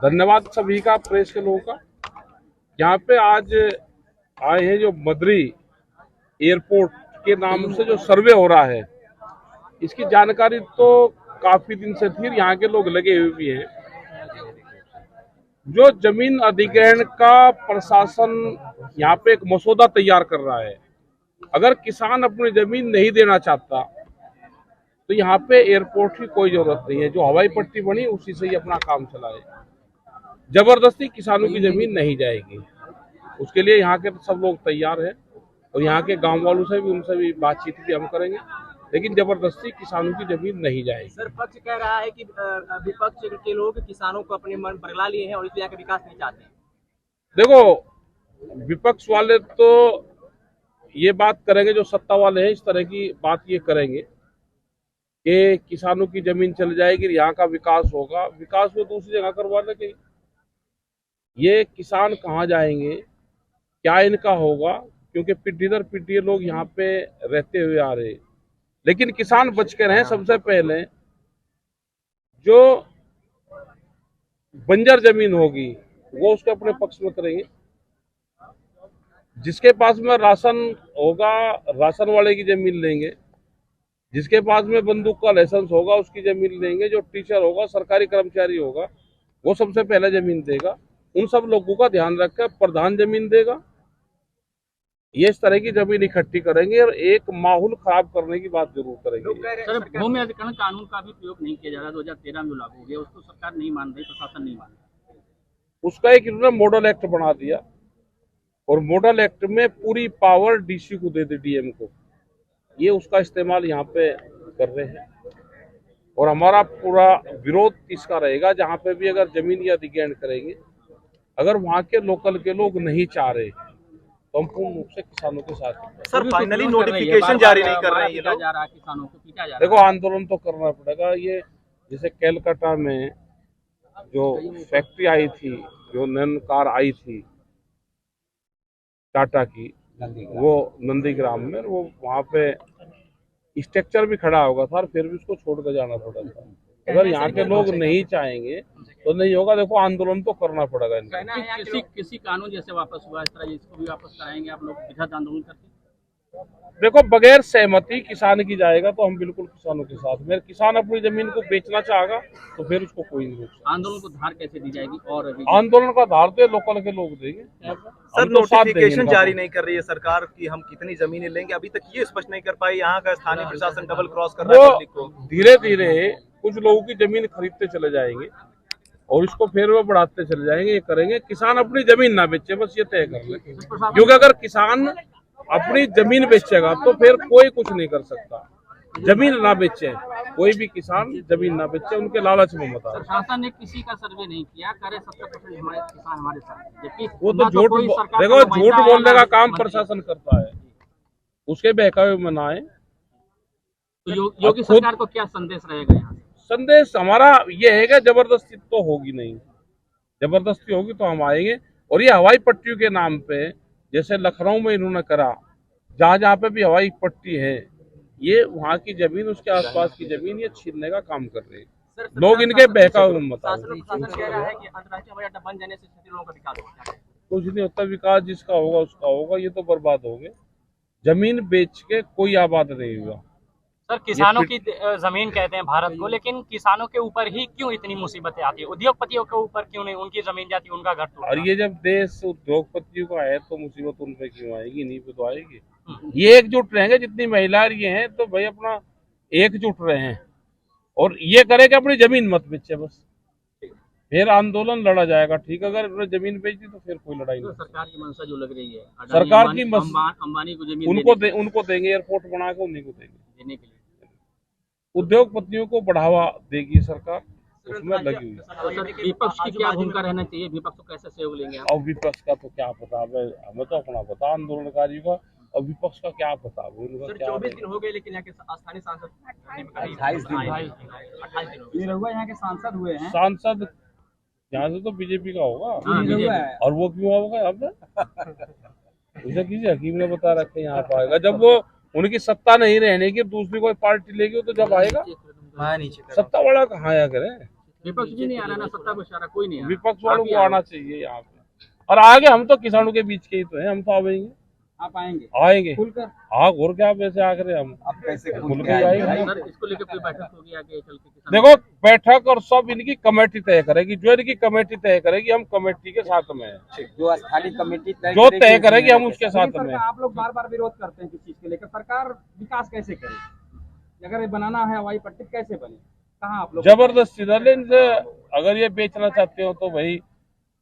धन्यवाद सभी का, प्रेस के लोगों का। यहाँ पे आज आए हैं जो मदरी एयरपोर्ट के नाम से जो सर्वे हो रहा है, इसकी जानकारी तो काफी दिन से थी, यहाँ के लोग लगे हुए भी हैं। जो जमीन अधिग्रहण का प्रशासन यहाँ पे एक मसौदा तैयार कर रहा है, अगर किसान अपनी जमीन नहीं देना चाहता तो यहाँ पे एयरपोर्ट की कोई जरूरत नहीं है। जो हवाई पट्टी बनी उसी से ही अपना काम चलाए। जबरदस्ती किसानों की जमीन नहीं जाएगी, उसके लिए यहाँ के सब लोग तैयार हैं और यहाँ के गांव वालों से भी, उनसे भी बातचीत भी हम करेंगे, लेकिन जबरदस्ती किसानों की जमीन नहीं जाएगी। सर, पक्ष कह रहा है कि विपक्ष के लोग किसानों को अपने मन बरगला लिए हैं और इसलिए यहाँ का विकास नहीं चाहते हैं। देखो, विपक्ष वाले तो ये बात करेंगे, जो सत्ता वाले हैं इस तरह की बात ये करेंगे कि किसानों की जमीन चल जाएगी, यहाँ का विकास होगा। विकास वो दूसरी जगह करवा लेंगे। ये किसान कहाँ जाएंगे, क्या इनका होगा, क्योंकि पीढ़ी दर पीढ़ी लोग यहाँ पे रहते हुए आ रहे हैं। लेकिन किसान बच के रहें। सबसे पहले जो बंजर जमीन होगी वो उसके अपने पक्ष में करेंगे। जिसके पास में राशन होगा, राशन वाले की जमीन लेंगे। जिसके पास में बंदूक का लाइसेंस होगा उसकी जमीन लेंगे। जो टीचर होगा, सरकारी कर्मचारी होगा, वो सबसे पहले जमीन देगा। उन सब लोगों का ध्यान रखकर प्रधान जमीन देगा। ये इस तरह की जमीन इकट्ठी करेंगे और एक माहौल खराब करने की बात जरूर करेंगे। सर, भूमि अधिग्रहण कानून का भी प्रयोग नहीं किया जा रहा, 2013 में जो लागू हो गया उसको सरकार नहीं मान रही, प्रशासन नहीं मान रहा। उसका एक इन्होंने मॉडल एक्ट बना दिया और मॉडल एक्ट में पूरी पावर डीसी को दे दी, डीएम को। ये उसका इस्तेमाल यहाँ पे कर रहे हैं और हमारा पूरा विरोध इसका रहेगा। जहाँ पे भी अगर जमीन या अधिग्रहण करेंगे, अगर वहाँ के लोकल के लोग नहीं चाह रहे तो हम पूर्ण रूप से किसानों के साथ हैं। सर, फाइनली नोटिफिकेशन जारी नहीं कर रहे हैं ये लोग। किसानों को पीटा जा रहा है। देखो, आंदोलन तो करना पड़ेगा। ये जैसे कैलकाटा में जो फैक्ट्री आई थी, जो नैनो कार आई थी टाटा की, वो नंदीग्राम में, वो वहाँ पे स्ट्रक्चर भी खड़ा होगा था, फिर भी उसको छोड़ कर जाना पड़ा था। अगर यहाँ के लोग नहीं चाहेंगे तो नहीं होगा। देखो, आंदोलन तो करना पड़ेगा इनको। किसी कानून जैसे वापस हुआ इस तरह, इसको भी वापस कराएंगे आप लोग, वृहद आंदोलन करके? देखो, बगैर सहमति किसान की जाएगा तो हम बिल्कुल किसानों के साथ में। किसान अपनी जमीन को बेचना चाहेगा तो फिर उसको कोई नहीं रोक सकता। आंदोलन को धार कैसे दी जाएगी? और आंदोलन का धार तो लोकल के लोग देंगे। सर, नोटिफिकेशन जारी नहीं कर रही है सरकार कि हम कितनी जमीनें लेंगे, अभी तक ये स्पष्ट नहीं कर पाई। यहाँ का स्थानीय प्रशासन डबल क्रॉस कर रहा है पब्लिक को। धीरे धीरे कुछ लोगों की जमीन खरीदते चले जाएंगे और इसको फिर वो बढ़ाते चले जाएंगे। ये करेंगे, किसान अपनी जमीन ना बेचे, बस ये तय कर ले। क्योंकि अगर किसान अपनी जमीन बेचेगा तो फिर कोई कुछ नहीं कर सकता। जमीन ना बेचे, कोई भी किसान जमीन ना बेचे, उनके लालच में मत आओ। शासन ने किसी का सर्वे नहीं किया, करे 70% हमारे किसान हमारे साथ। वो तो झूठ, देखो, झूठ बोलने का काम प्रशासन करता है, उसके बहकावे में ना आए। तो योगी सरकार को क्या संदेश रहेगा यहाँ? संदेश हमारा ये है कि जबरदस्ती तो होगी नहीं। जबरदस्ती होगी तो हम आएंगे। और ये हवाई पट्टियों के नाम पे, जैसे लखनऊ में इन्होंने करा, जहाँ जहाँ पे भी हवाई पट्टी है, ये वहाँ की जमीन, उसके आसपास की जमीन ये छीनने का काम कर रहे हैं। लोग इनके बहकावे में मत आओ। कुछ नहीं होता विकास, जिसका होगा उसका होगा। ये तो बर्बाद हो गए। जमीन बेच के कोई आबाद नहीं हुआ। सर, किसानों की जमीन कहते हैं भारत को, लेकिन किसानों के ऊपर ही क्यों इतनी मुसीबतें आती है? उद्योगपतियों के ऊपर क्यों नहीं? उनकी जमीन जाती है, उनका घर टूटता है। और ये जब देश उद्योगपतियों का है तो मुसीबत उन पे क्यों आएगी? नहीं पे तो आएगी। ये एकजुट रहेंगे, जितनी महिला ये हैं तो भाई अपना एकजुट रहे हैं और ये करे कि अपनी जमीन मत बेचे, बस फिर आंदोलन लड़ा जाएगा। ठीक, अगर जमीन बेच दी तो फिर कोई लड़ाई नहीं। सरकार की मंशा जो लग रही है, सरकार की अंबानी को जमीन उनको देंगे, एयरपोर्ट बना के उन्हीं को देने के लिए। उद्योगपतियों को बढ़ावा देगी सरकार, उसमें लगी हुई। विपक्ष की क्या भूमिका रहना चाहिए? विपक्ष को कैसे सहयोग लेंगे आप? और विपक्ष का तो क्या पता, हमें तो अपना पता आंदोलनकारियों का, और विपक्ष का क्या पता। सर, 24 दिन हो गए, लेकिन यहाँ के स्थानीय सांसद 28 दिन यहाँ के सांसद हुए हैं। सांसद यहाँ से तो बीजेपी का होगा। और वो क्यों होगा? अब उसे किसी हकीम ने बता रखा है यहाँ पर आएगा। जब वो उनकी सत्ता नहीं रहने की दूसरी कोई पार्टी लेगी तो जब आएगा। सत्ता वाला कहाँ आया करे। विपक्ष भी नहीं आ रहा ना, सत्ता पर सारा कोई नहीं आ रहा। विपक्ष वालों आप ही को आए। आना चाहिए यहाँ पे। और आगे हम तो किसानों के बीच के ही तो हैं, हम तो आएंगे आप आएंगे आएंगे खुलकर। हाँ, घूर के आप ऐसे आकर हम अब कैसे खुल के आएंगे। सर इसको लेकर कोई बैठक होगी आगे चल के किसान? देखो, बैठक और सब इनकी कमेटी तय करेगी, जो इनकी कमेटी तय करेगी, हम कमेटी के साथ में हैं। जो स्थानीय कमेटी जो तय करेगी हम उसके साथ में हैं। आप लोग बार बार विरोध करते हैं किस चीज के लेकर, सरकार विकास कैसे करे? अगर ये बनाना है हवाई पट्टी कैसे बने? कहाँ आप लोग जबरदस्ती न लें इनसे। अगर ये बेचना चाहते हो तो भाई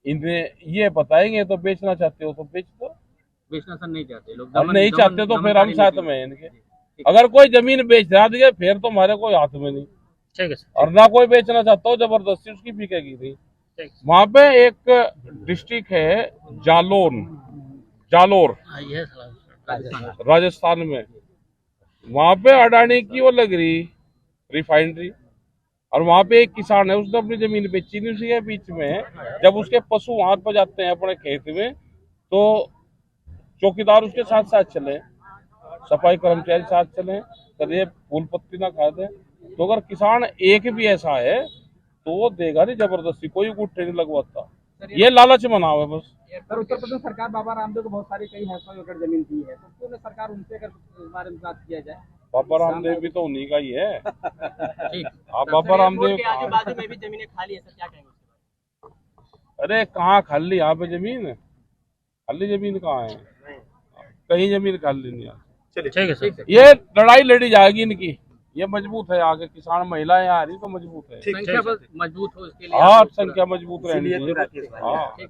इन्हें ये बताएंगे, तो बेचना चाहते हो तो बेच दो। बेचना सर नहीं चाहते लोग, हम नहीं चाहते तो फिर हम साथ में हैं इनके। अगर कोई जमीन बेच रहा है फिर तो हमारे कोई हाथ में नहीं, ठीक है सर। और ना कोई बेचना चाहता हो जबरदस्ती उसकी बिकेगी नहीं। ठीक। वहाँ पे एक डिस्ट्रिक्ट है जालोर राजस्थान में, वहाँ पे अडानी की वो लग रही रिफाइनरी, और वहाँ पे एक किसान है, उसने अपनी जमीन बेची नहीं। उसी के बीच में जब उसके पशु वहां पर जाते हैं अपने खेत में, तो चौकीदार उसके साथ साथ चले, सफाई कर्मचारी साथ चले, कभी फूल पत्ती ना खा दे। तो अगर किसान एक भी ऐसा है तो वो देगा नहीं जबरदस्ती, कोई गुट्ठे नहीं लगवाता। ये लालच मनाव है बस। सर उत्तर प्रदेश सरकार बाबा रामदेव को बहुत सारी कई 100 एकड़ जमीन दी है, तो क्यों ना सरकार उनसे अगर इस बारे में बात किया जाए? बाबा रामदेव भी तो उन्हीं का ही है। ठीक। आप बाबा रामदेव आजू बाजू में भी जमीनें खाली है सर, क्या कहेंगे? अरे कहाँ खाली, यहाँ पे जमीन खाली जमीन कहाँ है? कहीं जमीन खाली नहीं है। ठीक है सर। ये लड़ाई लड़ी जाएगी इनकी, ये मजबूत है। आगे किसान महिलाएं आ रही तो मजबूत है। संख्या बस मजबूत हो इसके लिए हाँ, संख्या मजबूत रहनी चाहिए। हाँ।